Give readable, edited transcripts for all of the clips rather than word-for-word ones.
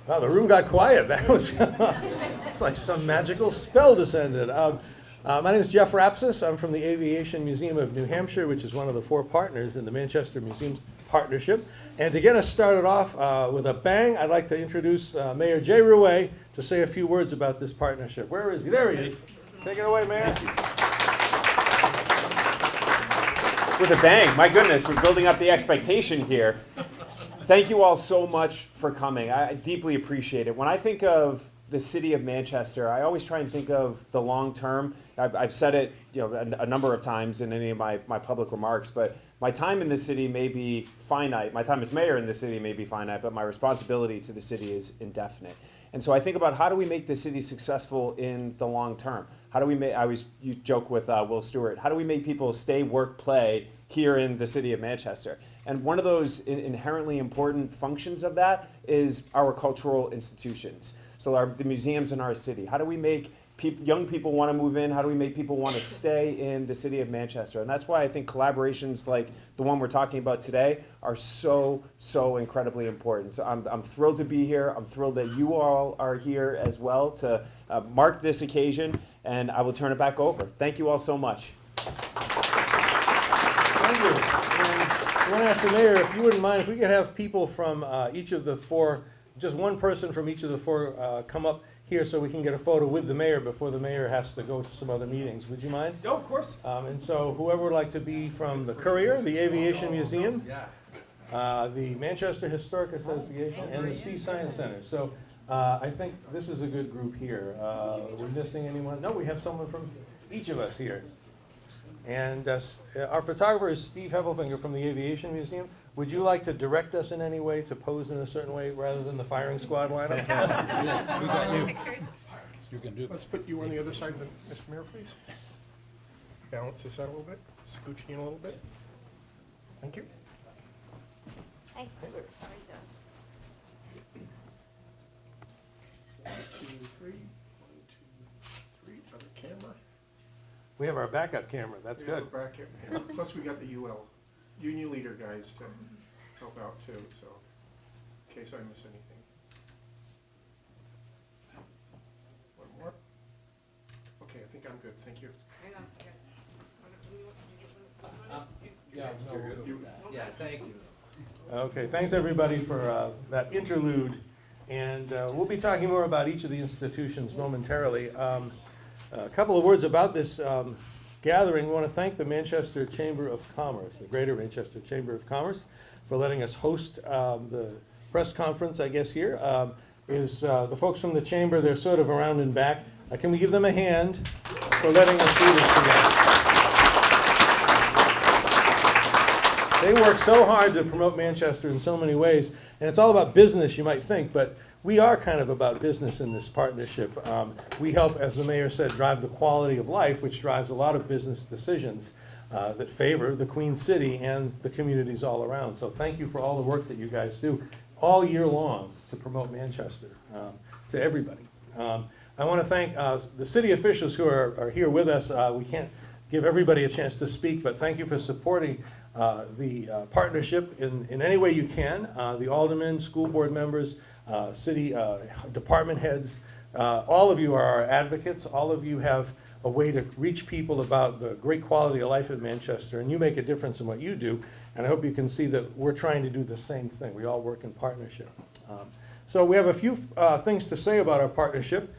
Wow, the room got quiet. That was, it's like some magical spell descended. My name is Jeff Rapsis. I'm from the Aviation Museum of New Hampshire, which is one of the 4 partners in the Manchester Museums Partnership. And to get us started off with a bang, I'd like to introduce Mayor Jay Rouet to say a few words about this partnership. Where is he? There he is. Take it away, Mayor. With a bang, my goodness, we're building up the expectation here. Thank you all so much for coming. I deeply appreciate it. When I think of the city of Manchester, I always try and think of the long term. I've said it, a number of times in any of my public remarks, but my time in the city may be finite. My time as mayor in the city may be finite, but my responsibility to the city is indefinite. And so I think about how do we make the city successful in the long term? How do we make, you joke with Will Stewart, how do we make people stay, work, play here in the city of Manchester? And one of those inherently important functions of that is our cultural institutions. So the museums in our city. How do we make young people want to move in? How do we make people want to stay in the city of Manchester? And that's why I think collaborations like the one we're talking about today are so incredibly important. So I'm thrilled to be here. I'm thrilled that you all are here as well to mark this occasion. And I will turn it back over. Thank you all so much. Thank you. I want to ask the mayor if you wouldn't mind if we could have people from each of the 4, just one person from each of the 4 come up here so we can get a photo with the mayor before the mayor has to go to some other meetings. Would you mind? No, of course. And so whoever would like to be from the Courier, the Aviation Museum, the Manchester Historic Association, and the Sea Science Center. So I think this is a good group here. We're missing anyone? No, we have someone from each of us here. And our photographer is Steve Heffelfinger from the Aviation Museum. Would you like to direct us in any way to pose in a certain way rather than the firing squad lineup? Yeah, we got you. You can do. Let's put you on the other side of the, Mr. Mayor, please. Balance this out a little bit. Scooch in a little bit. Thank you. Hi. Hi there. 1, 2, 3. 1, 2, 3. Other camera. We have our backup camera. That's We have good. a bracket. Yeah. Plus, we got the UL union leader guys to help out too. So, in case I miss anything. One more. Okay, I think I'm good. Thank you. Yeah, thank you. Okay, thanks everybody for that interlude. And we'll be talking more about each of the institutions momentarily. A couple of words about this gathering. We want to thank the Manchester Chamber of Commerce, the Greater Manchester Chamber of Commerce, for letting us host the press conference, I guess, here. The folks from the Chamber, they're sort of around and back. Can we give them a hand for letting us do this together? They work so hard to promote Manchester in so many ways, and it's all about business, you might think, but we are kind of about business in this partnership. We help, as the mayor said, drive the quality of life, which drives a lot of business decisions that favor the Queen City and the communities all around. So thank you for all the work that you guys do all year long to promote Manchester to everybody. I want to thank the city officials who are here with us. We can't give everybody a chance to speak, but thank you for supporting the partnership in any way you can. The aldermen, school board members, city department heads, all of you are our advocates. All of you have a way to reach people about the great quality of life in Manchester, and you make a difference in what you do. And I hope you can see that we're trying to do the same thing. We all work in partnership. So we have a few things to say about our partnership.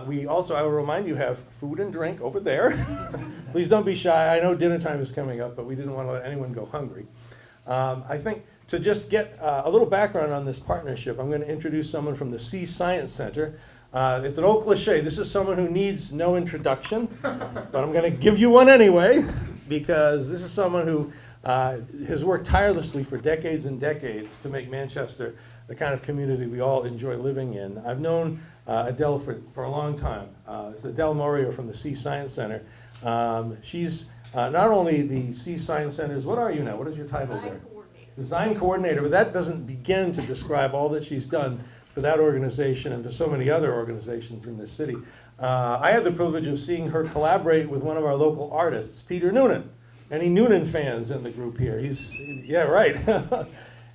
We also, I will remind you, have food and drink over there. Please don't be shy. I know dinner time is coming up, but we didn't want to let anyone go hungry. I think to just get a little background on this partnership, I'm going to introduce someone from the Sea Science Center. It's an old cliche. This is someone who needs no introduction, but I'm going to give you one anyway, because this is someone who has worked tirelessly for decades and decades to make Manchester the kind of community we all enjoy living in. I've known Adele for a long time. It's Adele Morio from the Sea Science Center. She's not only the Sea Science Center's, what are you now? What is your title there? Design coordinator, but that doesn't begin to describe all that she's done for that organization and for so many other organizations in this city. I had the privilege of seeing her collaborate with one of our local artists, Peter Noonan. Any Noonan fans in the group here? Yeah, right.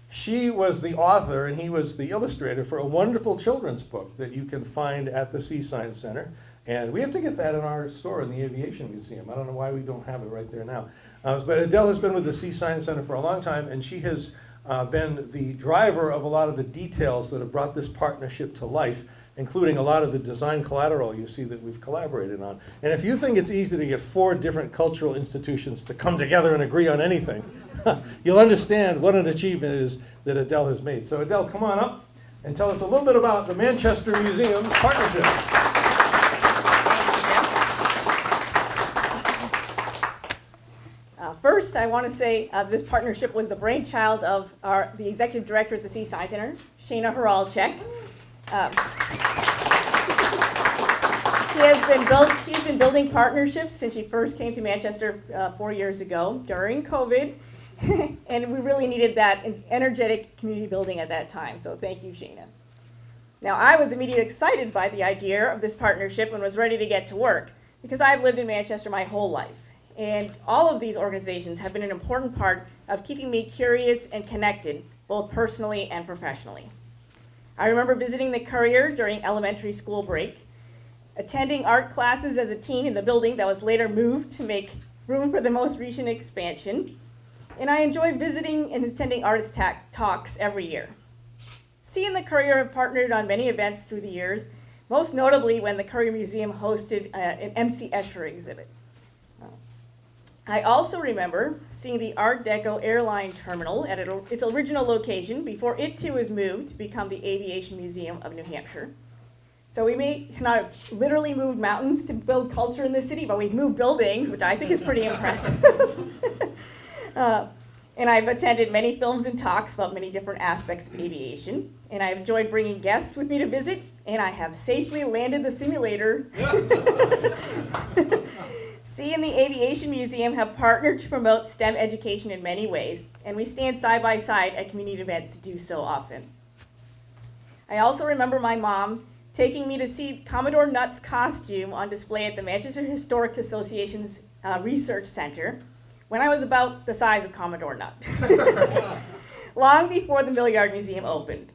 She was the author and he was the illustrator for a wonderful children's book that you can find at the Sea Science Center. And we have to get that in our store in the Aviation Museum. I don't know why we don't have it right there now. But Adele has been with the Sea Science Center for a long time, and she has been the driver of a lot of the details that have brought this partnership to life, including a lot of the design collateral you see that we've collaborated on. And if you think it's easy to get 4 different cultural institutions to come together and agree on anything, you'll understand what an achievement it is that Adele has made. So Adele, come on up and tell us a little bit about the Manchester Museum partnership. First, I want to say this partnership was the brainchild of the executive director at the Sea Science Center, Shana Horalchek. She has been building partnerships since she first came to Manchester 4 years ago during COVID, and we really needed that energetic community building at that time. So thank you, Shana. Now, I was immediately excited by the idea of this partnership and was ready to get to work because I've lived in Manchester my whole life. And all of these organizations have been an important part of keeping me curious and connected, both personally and professionally. I remember visiting the Courier during elementary school break, attending art classes as a teen in the building that was later moved to make room for the most recent expansion. And I enjoy visiting and attending artist talks every year. Sea and the Courier have partnered on many events through the years, most notably when the Courier Museum hosted an MC Escher exhibit. I also remember seeing the Art Deco airline terminal at its original location before it too was moved to become the Aviation Museum of New Hampshire. So we may not have literally moved mountains to build culture in the city, but we've moved buildings, which I think is pretty impressive. And I've attended many films and talks about many different aspects of aviation. And I've enjoyed bringing guests with me to visit, and I have safely landed the simulator. Sea and the Aviation Museum have partnered to promote STEM education in many ways, and we stand side by side at community events to do so often. I also remember my mom taking me to see Commodore Nutt's costume on display at the Manchester Historic Association's Research Center when I was about the size of Commodore Nutt, long before the Millyard Museum opened.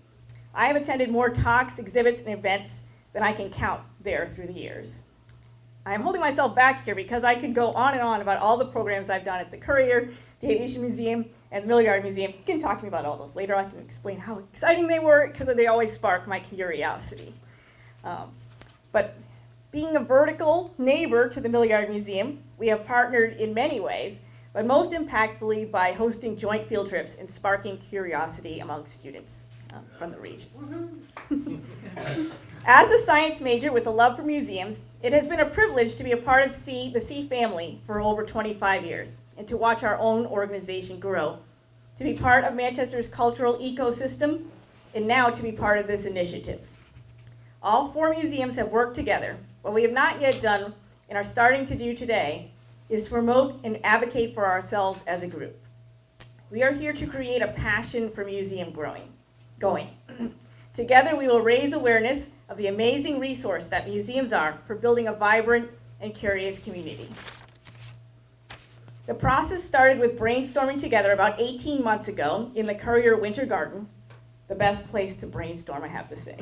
I have attended more talks, exhibits, and events than I can count there through the years. I'm holding myself back here because I could go on and on about all the programs I've done at the Courier, the Aviation Museum, and the Millyard Museum. You can talk to me about all those later. I can explain how exciting they were because they always spark my curiosity. But being a vertical neighbor to the Millyard Museum, we have partnered in many ways, but most impactfully by hosting joint field trips and sparking curiosity among students from the region. As a science major with a love for museums, it has been a privilege to be a part of the Sea family for over 25 years and to watch our own organization grow, to be part of Manchester's cultural ecosystem, and now to be part of this initiative. All 4 museums have worked together. What we have not yet done and are starting to do today is to promote and advocate for ourselves as a group. We are here to create a passion for museum going. Together, we will raise awareness of the amazing resource that museums are for building a vibrant and curious community. The process started with brainstorming together about 18 months ago in the Courier Winter Garden, the best place to brainstorm, I have to say.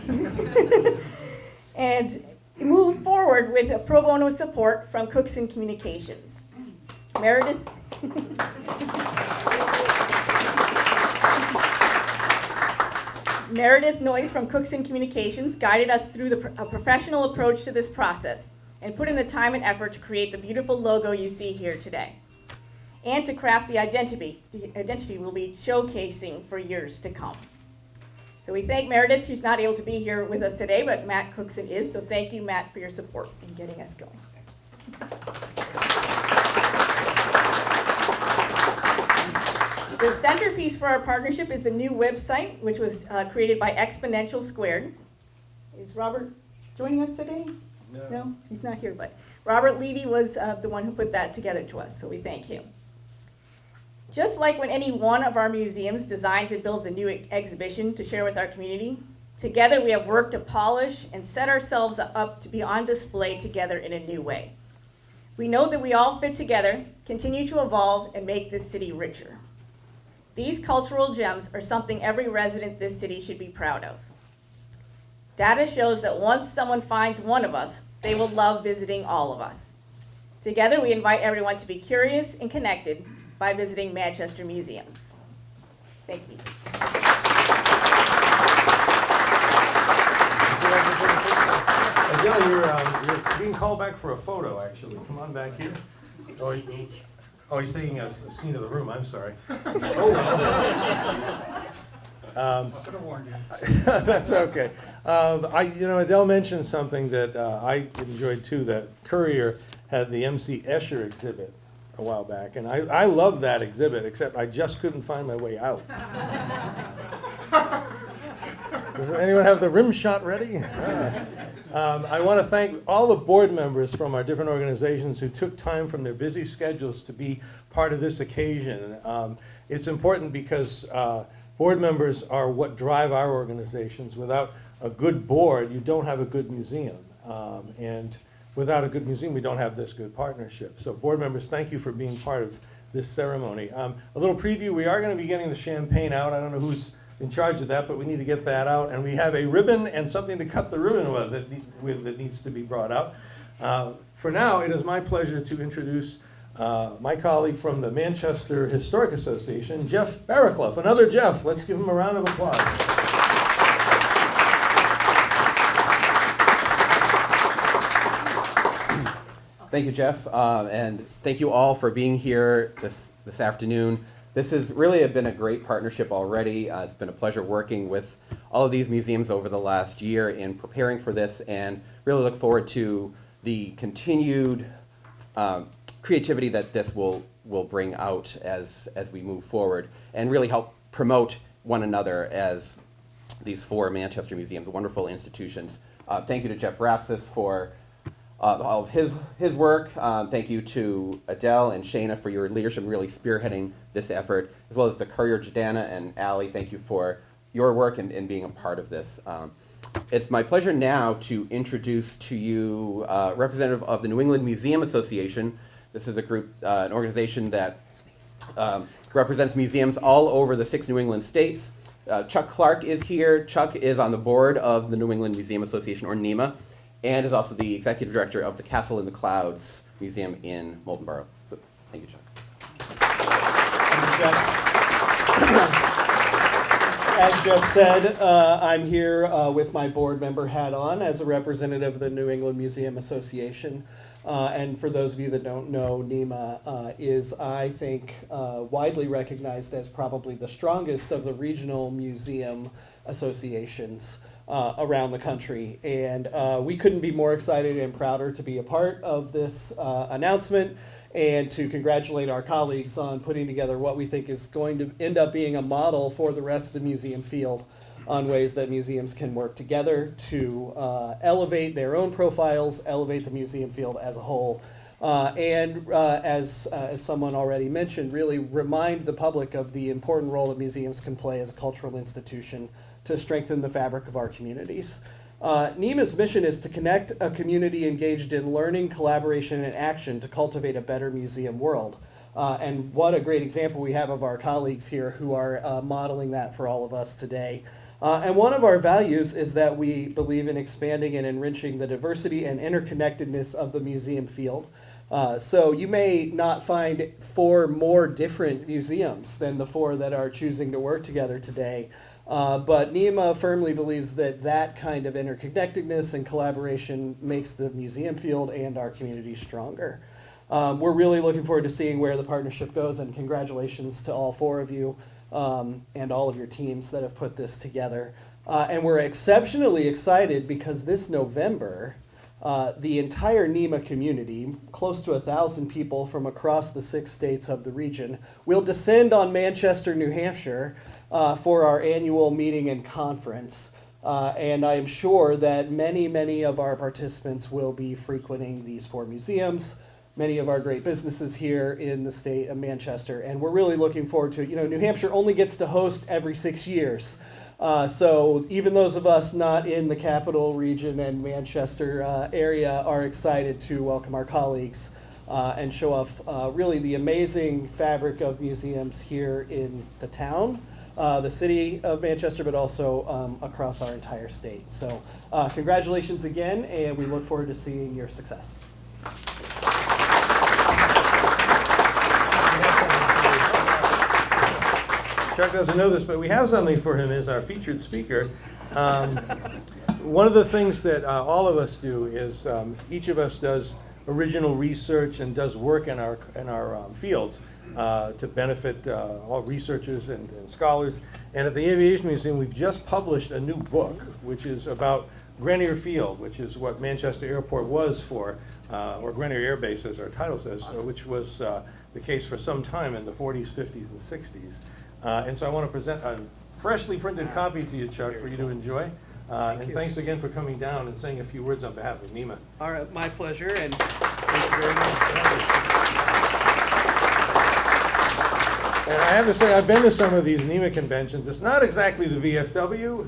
And moved forward with a pro bono support from Cookson Communications. Meredith Noyes from Cookson Communications guided us through a professional approach to this process and put in the time and effort to create the beautiful logo you see here today, and to craft the identity we'll be showcasing for years to come. So we thank Meredith, who's not able to be here with us today, but Matt Cookson is, so thank you, Matt, for your support in getting us going. The centerpiece for our partnership is the new website, which was created by Exponential Squared. Is Robert joining us today? No, he's not here, but Robert Levy was the one who put that together to us, so we thank him. Just like when any one of our museums designs and builds a new exhibition to share with our community, together we have worked to polish and set ourselves up to be on display together in a new way. We know that we all fit together, continue to evolve, and make this city richer. These cultural gems are something every resident this city should be proud of. Data shows that once someone finds one of us, they will love visiting all of us. Together, we invite everyone to be curious and connected by visiting Manchester museums. Thank you. Adele, you're being called back for a photo, actually. Come on back here. Oh, he's taking a scene of the room, I'm sorry. Should have warned you. That's okay. Adele mentioned something that I enjoyed too, that Courier had the MC Escher exhibit a while back, and I love that exhibit, except I just couldn't find my way out. Does anyone have the rim shot ready? I want to thank all the board members from our different organizations who took time from their busy schedules to be part of this occasion. It's important because board members are what drive our organizations. Without a good board, you don't have a good museum. And without a good museum, we don't have this good partnership. So board members, thank you for being part of this ceremony. A little preview, we are going to be getting the champagne out. I don't know who's in charge of that, but we need to get that out. And we have a ribbon and something to cut the ribbon with that needs to be brought out. For now, it is my pleasure to introduce my colleague from the Manchester Historic Association, Jeff Barraclough. Another Jeff. Let's give him a round of applause. Thank you, Jeff, and thank you all for being here this afternoon. This has really been a great partnership already. It's been a pleasure working with all of these museums over the last year in preparing for this, and really look forward to the continued creativity that this will bring out as we move forward, and really help promote one another as these four Manchester museums, wonderful institutions. Thank you to Jeff Rapsis for all of his work. Thank you to Adele and Shayna for your leadership, really spearheading this effort, as well as the Courier, Jadana and Allie. Thank you for your work and being a part of this. It's my pleasure now to introduce to you a representative of the New England Museum Association. This is a group, an organization that represents museums all over the 6 New England states. Chuck Clark is here. Chuck is on the board of the New England Museum Association, or NEMA, and is also the executive director of the Castle in the Clouds Museum in Molten Borough. So, thank you, Chuck. As Jeff said, I'm here with my board member hat on as a representative of the New England Museum Association. And for those of you that don't know, NEMA is, I think, widely recognized as probably the strongest of the regional museum associations around the country. And we couldn't be more excited and prouder to be a part of this announcement, and to congratulate our colleagues on putting together what we think is going to end up being a model for the rest of the museum field on ways that museums can work together to elevate their own profiles, elevate the museum field as a whole, and as someone already mentioned, really remind the public of the important role that museums can play as a cultural institution to strengthen the fabric of our communities. NEMA's mission is to connect a community engaged in learning, collaboration, and action to cultivate a better museum world. And what a great example we have of our colleagues here who are modeling that for all of us today. And one of our values is that we believe in expanding and enriching the diversity and interconnectedness of the museum field. So you may not find 4 more different museums than the 4 that are choosing to work together today. But NEMA firmly believes that that kind of interconnectedness and collaboration makes the museum field and our community stronger. We're really looking forward to seeing where the partnership goes, and congratulations to all 4 of you and all of your teams that have put this together. And we're exceptionally excited because this November, the entire NEMA community, close to 1,000 people from across the 6 states of the region, will descend on Manchester, New Hampshire for our annual meeting and conference. And I am sure that many, many of our participants will be frequenting these 4 museums, many of our great businesses here in the state of Manchester. And we're really looking forward to it. You know, New Hampshire only gets to host every 6 years. So even those of us not in the capital region and Manchester area are excited to welcome our colleagues and show off really the amazing fabric of museums here in the town, the city of Manchester, but also across our entire state. So congratulations again, and we look forward to seeing your success. Chuck doesn't know this, but we have something for him as our featured speaker. One of the things that all of us do is each of us does original research and does work in our fields to benefit all researchers and scholars. And at the Aviation Museum, we've just published a new book, which is about Grenier Field, which is what Manchester Airport was for, or Grenier Air Base, as our title says, which was the case for some time in the 40s, 50s, and 60s. And so I want to present a freshly printed copy to you, Chuck, for you to enjoy. And thanks again for coming down and saying a few words on behalf of NEMA. All right, my pleasure, and thank you very much. And I have to say, I've been to some of these NEMA conventions. It's not exactly the VFW.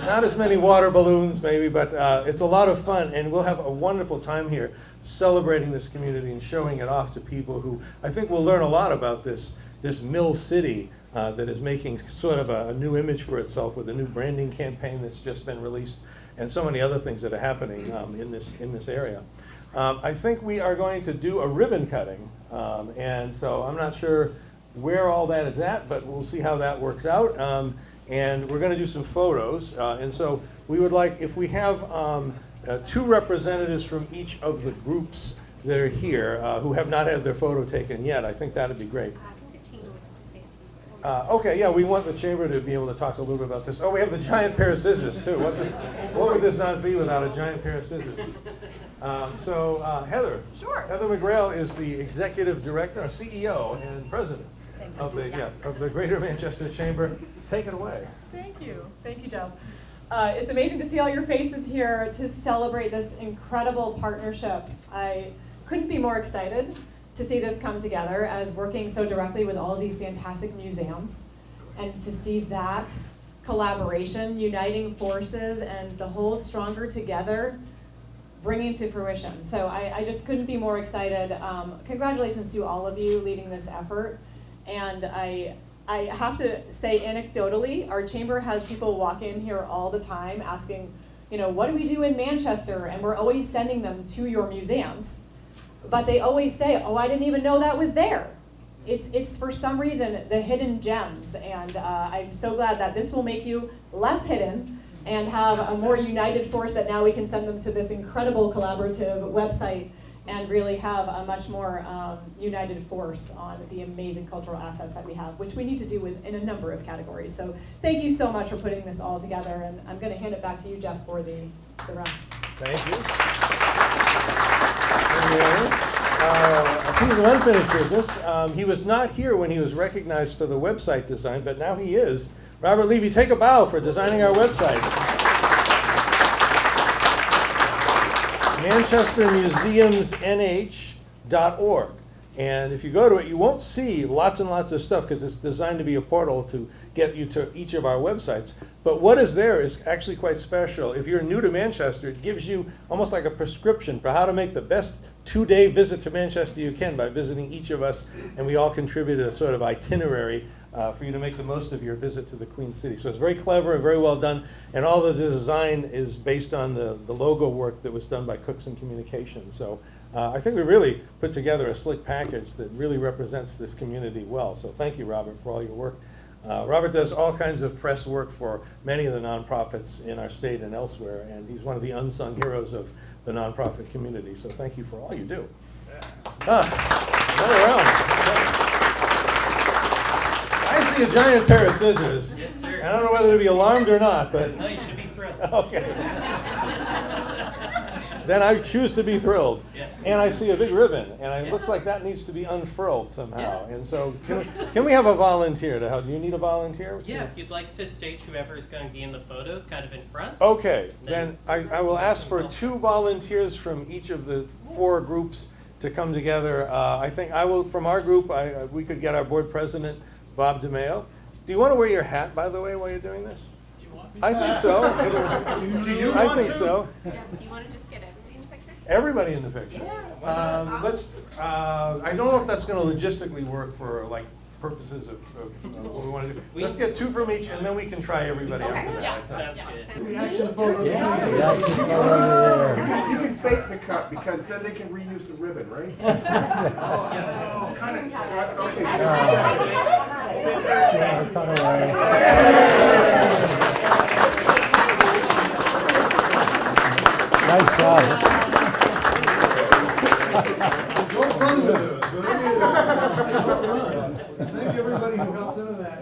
Not as many water balloons, maybe, but it's a lot of fun. And we'll have a wonderful time here celebrating this community and showing it off to people who I think will learn a lot about this mill city that is making sort of a new image for itself with a new branding campaign that's just been released and so many other things that are happening in this area. I think we are going to do a ribbon cutting, and so I'm not sure where all that is at, but we'll see how that works out. And we're going to do some photos, and so we would like, if we have 2 representatives from each of the groups that are here who have not had their photo taken yet, I think that would be great. Okay, yeah, we want the chamber to be able to talk a little bit about this. Oh, we have the giant pair of scissors, too. What would this not be without a giant pair of scissors? Heather. Sure. Heather McGrail is the executive director, or CEO, and president of the Greater Manchester Chamber. Take it away. Thank you, Joe. It's amazing to see all your faces here to celebrate this incredible partnership. I couldn't be more excited to see this come together as working so directly with all of these fantastic museums, and to see that collaboration, uniting forces, and the whole stronger together bringing to fruition. So I just couldn't be more excited. Congratulations to all of you leading this effort. And I have to say anecdotally, our chamber has people walk in here all the time asking, what do we do in Manchester? And we're always sending them to your museums. But they always say, oh, I didn't even know that was there. It's for some reason the hidden gems. And I'm so glad that this will make you less hidden and have a more united force, that now we can send them to this incredible collaborative website and really have a much more united force on the amazing cultural assets that we have, which we need to do in a number of categories. So thank you so much for putting this all together. And I'm going to hand it back to you, Jeff, for the rest. Thank you. A piece of unfinished business. He was not here when he was recognized for the website design, but now he is. Robert Levy, take a bow for designing our website. ManchesterMuseumsNH.org. And if you go to it, you won't see lots and lots of stuff because it's designed to be a portal to get you to each of our websites. But what is there is actually quite special. If you're new to Manchester, it gives you almost like a prescription for how to make the best 2-day visit to Manchester you can by visiting each of us. And we all contributed a sort of itinerary for you to make the most of your visit to the Queen City. So it's very clever and very well done. And all the design is based on the logo work that was done by Cookson Communications. So I think we really put together a slick package that really represents this community well. So thank you, Robert, for all your work. Robert does all kinds of press work for many of the nonprofits in our state and elsewhere, and he's one of the unsung heroes of the nonprofit community. So thank you for all you do. Another round. I see a giant pair of scissors. Yes, sir. And I don't know whether to be alarmed or not, but No, you should be thrilled. okay. Then I choose to be thrilled. Yes. And I see a big ribbon, and it looks like that needs to be unfurled somehow. And so can we have a volunteer to help? Do you need a volunteer? Yeah, if you'd like to stage whoever is going to be in the photo kind of in front. Okay, then I will ask for 2 volunteers from each of the 4 groups to come together. I think I will, from our group, we could get our board president, Bob DeMeo. Do you want to wear your hat, by the way, while you're doing this? Do you want me I think so. Do you I want think to? so. Jeff, do you want to just get everybody in the picture? Everybody in the picture. Let's. I don't know if that's going to logistically work for like purposes of what we want to do. Let's get 2 from each, and then we can try everybody after that. Sounds good. You can fake the cut because then they can reuse the ribbon, right? Okay, just a second.